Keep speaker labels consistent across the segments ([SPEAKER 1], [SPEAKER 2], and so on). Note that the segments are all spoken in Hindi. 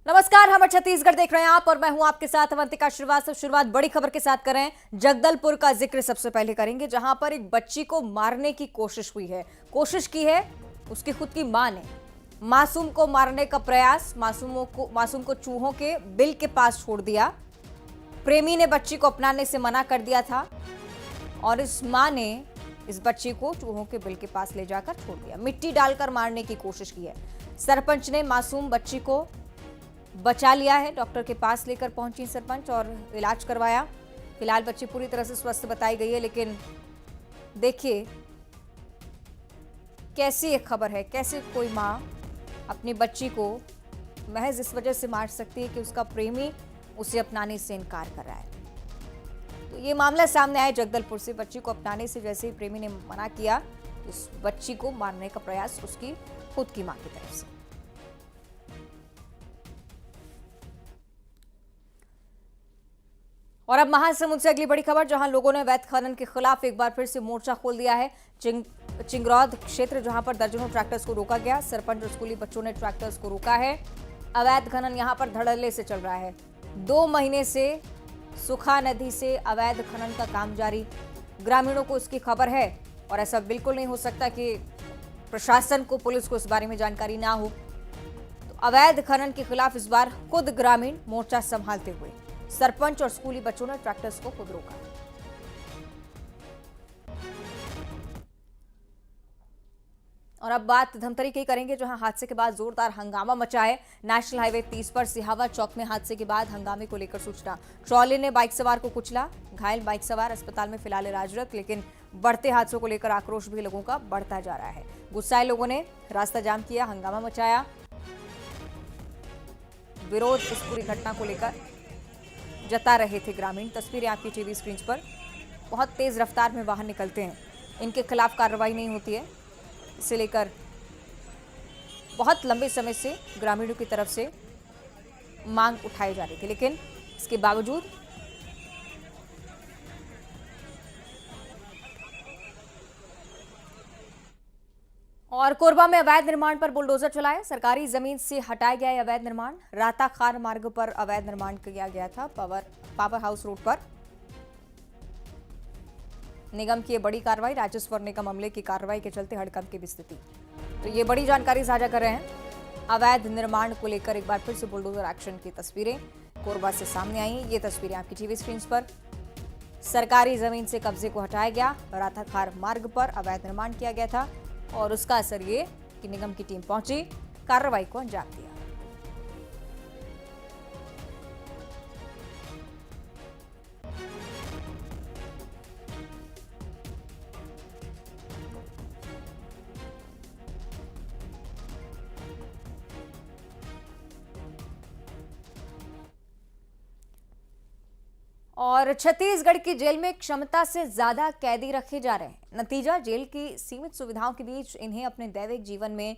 [SPEAKER 1] नमस्कार, हम छत्तीसगढ़ देख रहे हैं आप और मैं हूं आपके साथ अवंतिका श्रीवास्तव। शुरुआत बड़ी खबर के साथ कर रहे हैं। जगदलपुर का जिक्र सबसे पहले करेंगे, जहां पर एक बच्ची को मारने की कोशिश हुई है। कोशिश की है उसकी खुद की मां ने। मासूम को मारने का प्रयास, मासूम को चूहों के बिल के पास छोड़ दिया। प्रेमी ने बच्ची को अपनाने से मना कर दिया था और इस मां ने इस बच्ची को चूहों के बिल के पास ले जाकर छोड़ दिया। मिट्टी डालकर मारने की कोशिश की है। सरपंच ने मासूम बच्ची को बचा लिया है। डॉक्टर के पास लेकर पहुंची सरपंच और इलाज करवाया। फिलहाल बच्ची पूरी तरह से स्वस्थ बताई गई है, लेकिन देखिए कैसी एक खबर है, कैसे कोई मां अपनी बच्ची को महज इस वजह से मार सकती है कि उसका प्रेमी उसे अपनाने से इनकार कर रहा है। तो ये मामला सामने आया जगदलपुर से। बच्ची को अपनाने से जैसे ही प्रेमी ने मना किया, उस बच्ची को मारने का प्रयास उसकी खुद की मां की तरफ से। और अब महासमुंद से अगली बड़ी खबर, जहां लोगों ने अवैध खनन के खिलाफ एक बार फिर से मोर्चा खोल दिया है। चिंगरौद क्षेत्र, जहां पर दर्जनों ट्रैक्टर्स को रोका गया। सरपंच और स्कूली बच्चों ने ट्रैक्टर्स को रोका है। अवैध खनन यहां पर धड़ल्ले से चल रहा है। 2 महीने से सुखा नदी से अवैध खनन का काम जारी। ग्रामीणों को इसकी खबर है और ऐसा बिल्कुल नहीं हो सकता कि प्रशासन को, पुलिस को इस बारे में जानकारी ना हो। तो अवैध खनन के खिलाफ इस बार खुद ग्रामीण मोर्चा संभालते हुए सरपंच और स्कूली बच्चों ने ट्रैक्टर्स को खुद रोका। और अब बात धमतरी की करेंगे, जहां हादसे के बाद जोरदार हंगामा मचा है। नेशनल हाईवे 30 पर सिहावा चौक में हादसे के बाद हंगामे को लेकर सूचना। ट्रॉली ने बाइक सवार को कुचला। घायल बाइक सवार अस्पताल में फिलहाल इलाजरत, लेकिन बढ़ते हादसों को लेकर आक्रोश भी लोगों का बढ़ता जा रहा है। गुस्साए लोगों ने रास्ता जाम किया, हंगामा मचाया। विरोध इस पूरी घटना को लेकर जता रहे थे ग्रामीण। तस्वीरें आपकी टीवी स्क्रीन पर। बहुत तेज रफ्तार में वाहन निकलते हैं, इनके खिलाफ कार्रवाई नहीं होती है। इसे लेकर बहुत लंबे समय से ग्रामीणों की तरफ से मांग उठाई जा रही थी, लेकिन इसके बावजूद और कोरबा में अवैध निर्माण पर बुलडोजर चलाया। सरकारी जमीन से हटाया गया अवैध निर्माण। राताखार मार्ग पर अवैध निर्माण किया गया था। पावर हाउस रोड पर निगम की बड़ी कार्रवाई। राजस्व और निगम अमले की कार्रवाई के चलते हड़कंप की स्थिति। तो ये बड़ी जानकारी साझा कर रहे हैं। अवैध निर्माण को लेकर एक बार फिर से बुलडोजर एक्शन की तस्वीरें कोरबा से सामने आई। ये तस्वीरें आपकी टीवी स्क्रीन पर। सरकारी जमीन से कब्जे को हटाया गया। राताखार मार्ग पर अवैध निर्माण किया गया था और उसका असर ये कि निगम की टीम पहुंची, कार्रवाई को अंजाम दिया। और छत्तीसगढ़ की जेल में क्षमता से ज्यादा कैदी रखे जा रहे हैं। नतीजा, जेल की सीमित सुविधाओं के बीच इन्हें अपने दैनिक जीवन में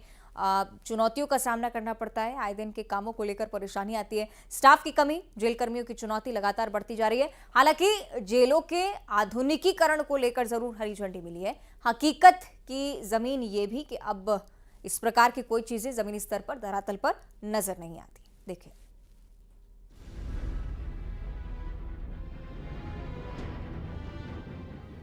[SPEAKER 1] चुनौतियों का सामना करना पड़ता है। आए दिन के कामों को लेकर परेशानी आती है। स्टाफ की कमी, जेल कर्मियों की चुनौती लगातार बढ़ती जा रही है। हालांकि जेलों के आधुनिकीकरण को लेकर जरूर हरी झंडी मिली है। हकीकत की जमीन ये भी कि अब इस प्रकार की कोई चीजें जमीनी स्तर पर, धरातल पर नजर नहीं आती। देखिए,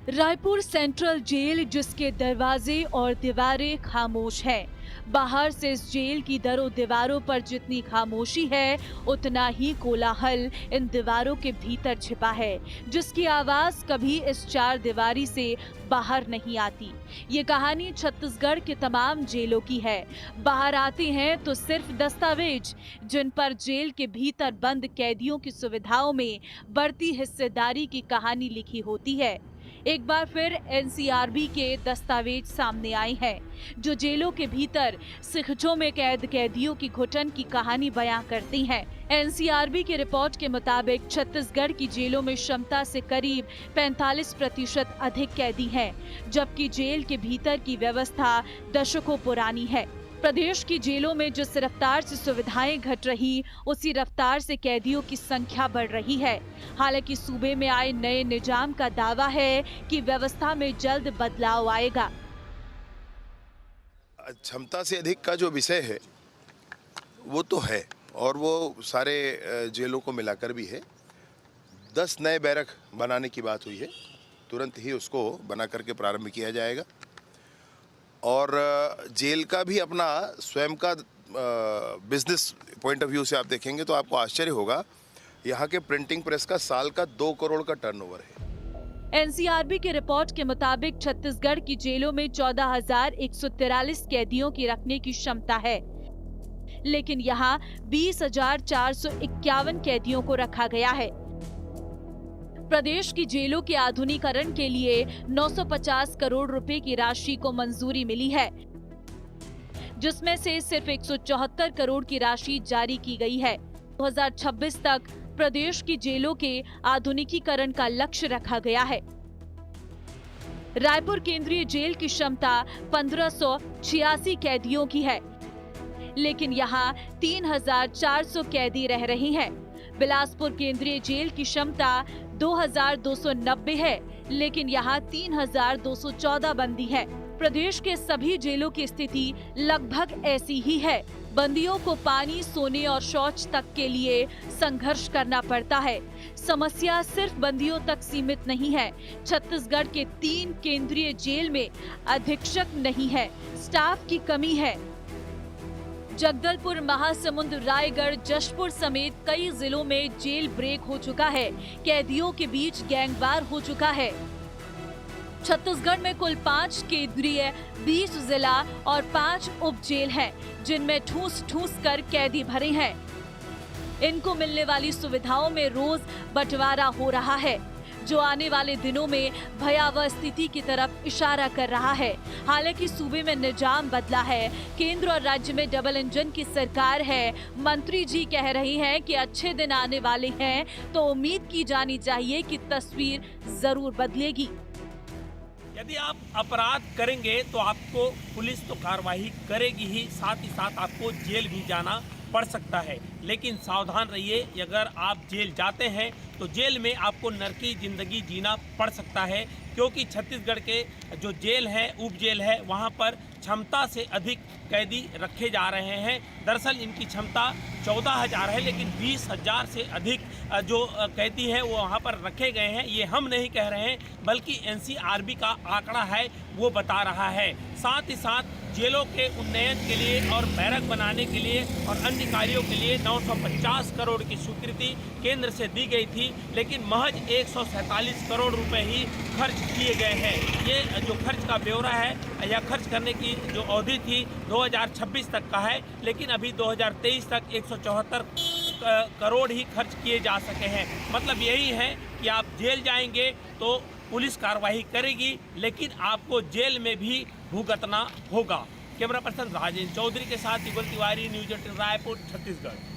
[SPEAKER 2] रायपुर सेंट्रल जेल, जिसके दरवाजे और दीवारें खामोश हैं। बाहर से इस जेल की दरों दीवारों पर जितनी खामोशी है, उतना ही कोलाहल इन दीवारों के भीतर छिपा है, जिसकी आवाज कभी इस 4 दीवारी से बाहर नहीं आती। ये कहानी छत्तीसगढ़ के तमाम जेलों की है। बाहर आते हैं तो सिर्फ दस्तावेज, जिन पर जेल के भीतर बंद कैदियों की सुविधाओं में बढ़ती हिस्सेदारी की कहानी लिखी होती है। एक बार फिर एनसीआरबी के दस्तावेज सामने आए हैं, जो जेलों के भीतर सिखचों में कैद कैदियों की घुटन की कहानी बयां करती हैं। एनसीआरबी की रिपोर्ट के मुताबिक छत्तीसगढ़ की जेलों में क्षमता से करीब 45% अधिक कैदी हैं, जबकि जेल के भीतर की व्यवस्था दशकों पुरानी है। प्रदेश की जेलों में जिस रफ्तार से सुविधाएं घट रही, उसी रफ्तार से कैदियों की संख्या बढ़ रही है। हालांकि सूबे में आए नए निजाम का दावा है कि व्यवस्था में जल्द बदलाव आएगा।
[SPEAKER 3] क्षमता से अधिक का जो विषय है वो तो है और वो सारे जेलों को मिलाकर भी है। 10 नए बैरक बनाने की बात हुई है, तुरंत ही उसको बना करके प्रारंभ किया जाएगा। और जेल का भी अपना स्वयं का बिजनेस पॉइंट ऑफ व्यू से आप देखेंगे तो आपको आश्चर्य होगा, यहाँ के प्रिंटिंग प्रेस का साल का 2 करोड़ का टर्नओवर है।
[SPEAKER 2] एनसीआरबी की रिपोर्ट के मुताबिक छत्तीसगढ़ की जेलों में 14,143 कैदियों की रखने की क्षमता है, लेकिन यहाँ 20,451 कैदियों को रखा गया है। प्रदेश की जेलों के आधुनिकीकरण के लिए 950 करोड़ रुपए की राशि को मंजूरी मिली है, जिसमें से सिर्फ 174 करोड़ की राशि जारी की गई है। 2026 तक प्रदेश की जेलों के आधुनिकीकरण का लक्ष्य रखा गया है। रायपुर केंद्रीय जेल की क्षमता 1586 कैदियों की है, लेकिन यहाँ 3,400 कैदी रह रही हैं। बिलासपुर केंद्रीय जेल की क्षमता 2,290 है, लेकिन यहाँ 3,214 बंदी है। प्रदेश के सभी जेलों की स्थिति लगभग ऐसी ही है। बंदियों को पानी, सोने और शौच तक के लिए संघर्ष करना पड़ता है। समस्या सिर्फ बंदियों तक सीमित नहीं है। छत्तीसगढ़ के 3 केंद्रीय जेल में अधीक्षक नहीं है, स्टाफ की कमी है। जगदलपुर, महासमुंद, रायगढ़, जशपुर समेत कई जिलों में जेल ब्रेक हो चुका है। कैदियों के बीच गैंगवार हो चुका है। छत्तीसगढ़ में कुल 5 केंद्रीय, 20 जिला और 5 उप जेल हैं, जिनमें ठूस ठूस कर कैदी भरे हैं। इनको मिलने वाली सुविधाओं में रोज बंटवारा हो रहा है, जो आने वाले दिनों में भयावह स्थिति की तरफ इशारा कर रहा है। हालांकि सूबे में निजाम बदला है, केंद्र और राज्य में डबल इंजन की सरकार है। मंत्री जी कह रही हैं कि अच्छे दिन आने वाले हैं, तो उम्मीद की जानी चाहिए कि तस्वीर जरूर बदलेगी।
[SPEAKER 4] यदि आप अपराध करेंगे तो आपको पुलिस तो कार्रवाई करेगी ही, साथ ही साथ आपको जेल भी जाना पड़ सकता है। लेकिन सावधान रहिए, अगर आप जेल जाते हैं तो जेल में आपको नरकी जिंदगी जीना पड़ सकता है, क्योंकि छत्तीसगढ़ के जो जेल है, उप जेल है, वहाँ पर क्षमता से अधिक कैदी रखे जा रहे हैं। दरअसल इनकी क्षमता 14,000 है, लेकिन 20,000 से अधिक जो कैदी हैं वो वहाँ पर रखे गए हैं। ये हम नहीं कह रहे हैं, बल्कि एनसीआरबी का आंकड़ा है वो बता रहा है। साथ ही साथ जेलों के उन्नयन के लिए और बैरक बनाने के लिए और अन्य कार्यों के लिए 950 करोड़ की स्वीकृति केंद्र से दी गई थी, लेकिन महज 147 करोड़ रुपए ही खर्च किए गए हैं। ये जो खर्च का ब्यौरा है या खर्च करने की जो अवधि थी 2026 तक का है, लेकिन अभी 2023 तक 174 करोड़ ही खर्च किए जा सके हैं। मतलब यही है कि आप जेल जाएंगे तो पुलिस कार्रवाई करेगी, लेकिन आपको जेल में भी भुगतना होगा। कैमरा पर्सन राजेंद्र चौधरी के साथ युगल तिवारी, न्यूज 18 रायपुर, छत्तीसगढ़।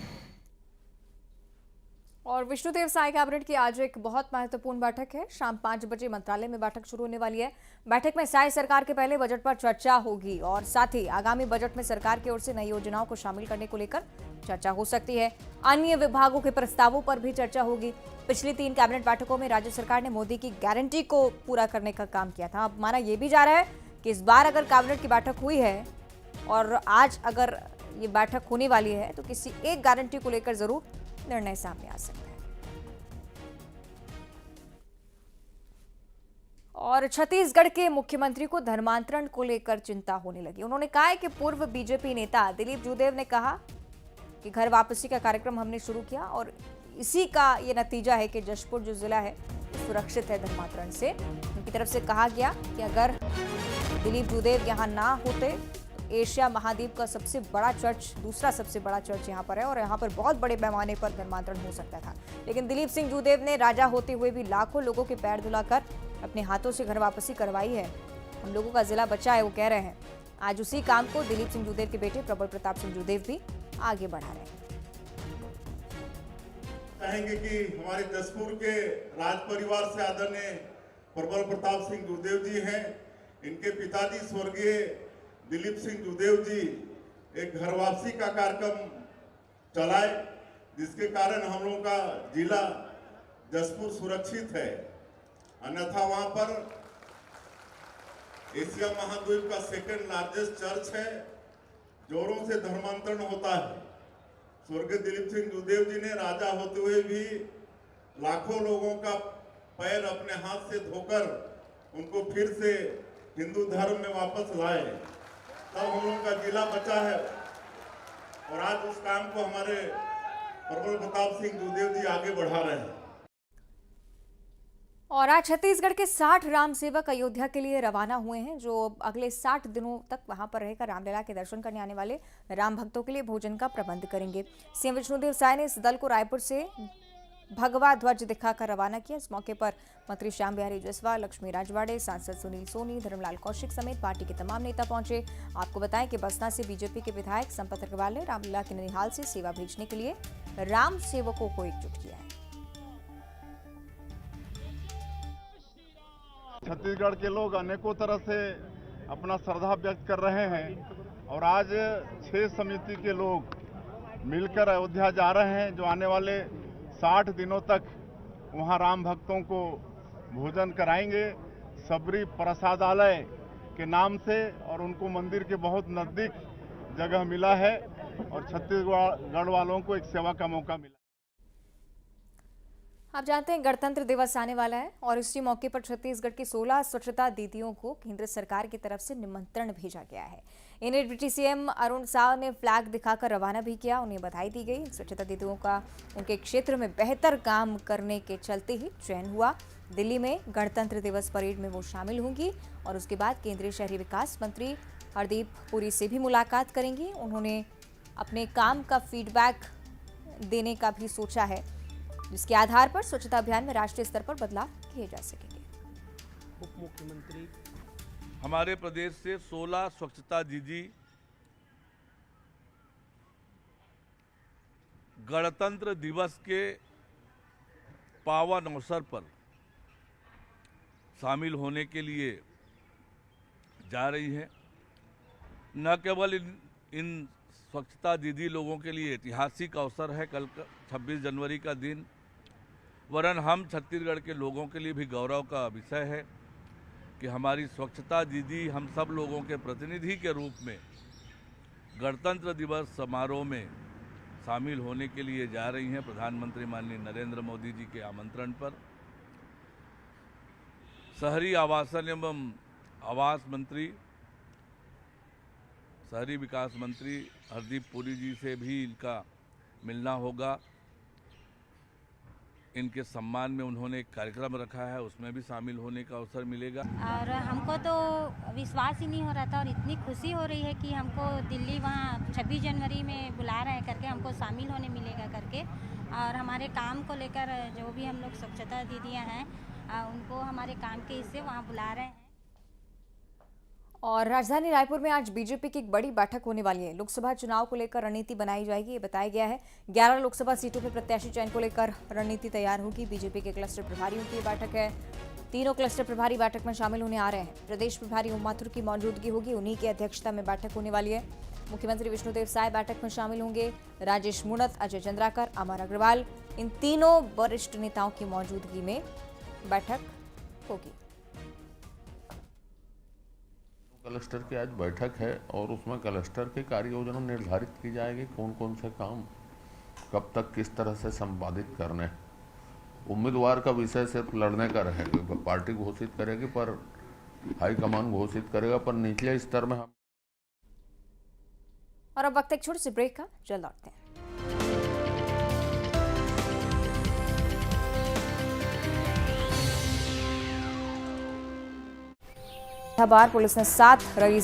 [SPEAKER 1] और विष्णुदेव साय कैबिनेट की आज एक बहुत महत्वपूर्ण बैठक है। शाम 5 बजे मंत्रालय में बैठक शुरू होने वाली है। बैठक में साय सरकार के पहले बजट पर चर्चा होगी और साथ ही आगामी बजट में सरकार की ओर से नई योजनाओं को शामिल करने को लेकर चर्चा हो सकती है। अन्य विभागों के प्रस्तावों पर भी चर्चा होगी। पिछली 3 कैबिनेट बैठकों में राज्य सरकार ने मोदी की गारंटी को पूरा करने का काम किया था। अब माना यह भी जा रहा है कि इस बार अगर कैबिनेट की बैठक हुई है और आज अगर ये बैठक होने वाली है तो किसी एक गारंटी को लेकर जरूर निर्णय सामने आ सकता है। और छत्तीसगढ़ के मुख्यमंत्री को धर्मांतरण को लेकर चिंता होने लगी। उन्होंने कहा है कि पूर्व बीजेपी नेता दिलीप जूदेव ने कहा कि घर वापसी का कार्यक्रम हमने शुरू किया और इसी का ये नतीजा है कि जशपुर जो जिला है सुरक्षित है धर्मांतरण से। उनकी तरफ से कहा गया कि अगर दिलीप जूदेव यहाँ ना होते तो एशिया महाद्वीप का सबसे बड़ा चर्च, दूसरा सबसे बड़ा चर्च यहाँ पर है और यहाँ पर बहुत बड़े पैमाने पर धर्मांतरण हो सकता था। लेकिन दिलीप सिंह जूदेव ने राजा होते हुए भी लाखों लोगों के पैर धुलाकर अपने हाथों से घर वापसी करवाई है। हम लोगों का जिला बचा है, वो कह रहे हैं। आज उसी काम को दिलीप सिंह जूदेव के बेटे प्रबल प्रताप सिंह जूदेव भी आगे बढ़ा रहे हैं।
[SPEAKER 5] कहेंगे कि हमारे जशपुर के राज परिवार से आदरणीय प्रबल प्रताप सिंह जूदेव जी हैं। इनके पिताजी स्वर्गीय दिलीप सिंह जूदेव जी एक घर वापसी का कार्यक्रम चलाए, जिसके कारण हम लोगों का जिला जशपुर सुरक्षित है। अन्यथा वहां पर एशिया महाद्वीप का सेकंड लार्जेस्ट चर्च है, जोरों से धर्मांतरण होता है। स्वर्गीय दिलीप सिंह जूदेव जी ने राजा होते हुए भी लाखों लोगों का पैर अपने हाथ से धोकर उनको फिर से हिंदू धर्म में वापस लाए, तब हम लोगों का जिला बचा है। और आज उस काम को हमारे प्रबल प्रताप सिंह जूदेव जी आगे बढ़ा रहे हैं।
[SPEAKER 1] और आज छत्तीसगढ़ के 60 राम सेवक अयोध्या के लिए रवाना हुए हैं, जो अगले 60 दिनों तक वहां पर रहकर रामलला के दर्शन करने आने वाले राम भक्तों के लिए भोजन का प्रबंध करेंगे। सीएम विष्णुदेव साय ने इस दल को रायपुर से भगवा ध्वज दिखाकर रवाना किया। इस मौके पर मंत्री श्याम बिहारी जसवाल, लक्ष्मी राजवाड़े, सांसद सुनील सोनी, धर्मलाल कौशिक समेत पार्टी के तमाम नेता पहुंचे। आपको बताएं कि बसना से बीजेपी के विधायक संपत अग्रवाल ने रामलला के ननिहाल से सेवा भेजने के लिए राम सेवकों को एकजुट किया है।
[SPEAKER 6] छत्तीसगढ़ के लोग अनेकों तरह से अपना श्रद्धा व्यक्त कर रहे हैं और आज 6 समिति के लोग मिलकर अयोध्या जा रहे हैं, जो आने वाले 60 दिनों तक वहां राम भक्तों को भोजन कराएंगे सबरी प्रसादालय के नाम से। और उनको मंदिर के बहुत नज़दीक जगह मिला है और छत्तीसगढ़ वालों को एक सेवा का मौका मिला।
[SPEAKER 1] आप जानते हैं गणतंत्र दिवस आने वाला है और इसी मौके पर छत्तीसगढ़ की 16 स्वच्छता दीदियों को केंद्र सरकार की तरफ से निमंत्रण भेजा गया है। इन्हें डिप्टी सीएम अरुण साव ने फ्लैग दिखाकर रवाना भी किया। उन्हें बधाई दी गई। स्वच्छता दीदियों का उनके क्षेत्र में बेहतर काम करने के चलते ही चयन हुआ। दिल्ली में गणतंत्र दिवस परेड में वो शामिल होंगी और उसके बाद केंद्रीय शहरी विकास मंत्री हरदीप पुरी से भी मुलाकात करेंगी। उन्होंने अपने काम का फीडबैक देने का भी सोचा है, जिसके आधार पर स्वच्छता अभियान में राष्ट्रीय स्तर पर बदलाव किए जा सकेंगे।
[SPEAKER 7] उप मुख्यमंत्री हमारे प्रदेश से 16 स्वच्छता दीदी गणतंत्र दिवस के पावन अवसर पर शामिल होने के लिए जा रही हैं। न केवल इन स्वच्छता दीदी लोगों के लिए ऐतिहासिक अवसर है कल 26 जनवरी का दिन, वरन हम छत्तीसगढ़ के लोगों के लिए भी गौरव का विषय है कि हमारी स्वच्छता दीदी हम सब लोगों के प्रतिनिधि के रूप में गणतंत्र दिवस समारोह में शामिल होने के लिए जा रही हैं। प्रधानमंत्री माननीय नरेंद्र मोदी जी के आमंत्रण पर शहरी आवासन एवं आवास मंत्री, शहरी विकास मंत्री हरदीप पुरी जी से भी इनका मिलना होगा। इनके सम्मान में उन्होंने एक कार्यक्रम रखा है, उसमें भी शामिल होने का अवसर मिलेगा।
[SPEAKER 8] और हमको तो विश्वास ही नहीं हो रहा था और इतनी खुशी हो रही है कि हमको दिल्ली वहाँ 26 जनवरी में बुला रहे हैं करके, हमको शामिल होने मिलेगा करके। और हमारे काम को लेकर जो भी हम लोग स्वच्छता दीदियाँ हैं उनको हमारे काम के हिस्से वहाँ बुला रहे हैं।
[SPEAKER 1] और राजधानी रायपुर में आज बीजेपी की एक बड़ी बैठक होने वाली है। लोकसभा चुनाव को लेकर रणनीति बनाई जाएगी, ये बताया गया है। 11 लोकसभा सीटों पर प्रत्याशी चयन को लेकर रणनीति तैयार होगी। बीजेपी के क्लस्टर प्रभारियों की बैठक है। तीनों क्लस्टर प्रभारी बैठक में शामिल होने आ रहे हैं। प्रदेश प्रभारी ओम माथुर की मौजूदगी होगी, उन्हीं की अध्यक्षता में बैठक होने वाली है। मुख्यमंत्री विष्णुदेव साय बैठक में शामिल होंगे। राजेश मूणत, अजय चंद्राकर, अमर अग्रवाल, इन तीनों वरिष्ठ नेताओं की मौजूदगी में बैठक होगी।
[SPEAKER 9] क्लस्टर की आज बैठक है और उसमें क्लस्टर की कार्य योजना निर्धारित की जाएगी, कौन कौन से काम कब तक किस तरह से संपादित करने। उम्मीदवार का विषय सिर्फ लड़ने का रहेगा, पार्टी घोषित करेगी पर हाईकमान घोषित करेगा, पर निचले स्तर में हम।
[SPEAKER 1] और अब वक्त एक छोटे से ब्रेक का, जल्द लौटते हैं। पुलिस ने 7 रईस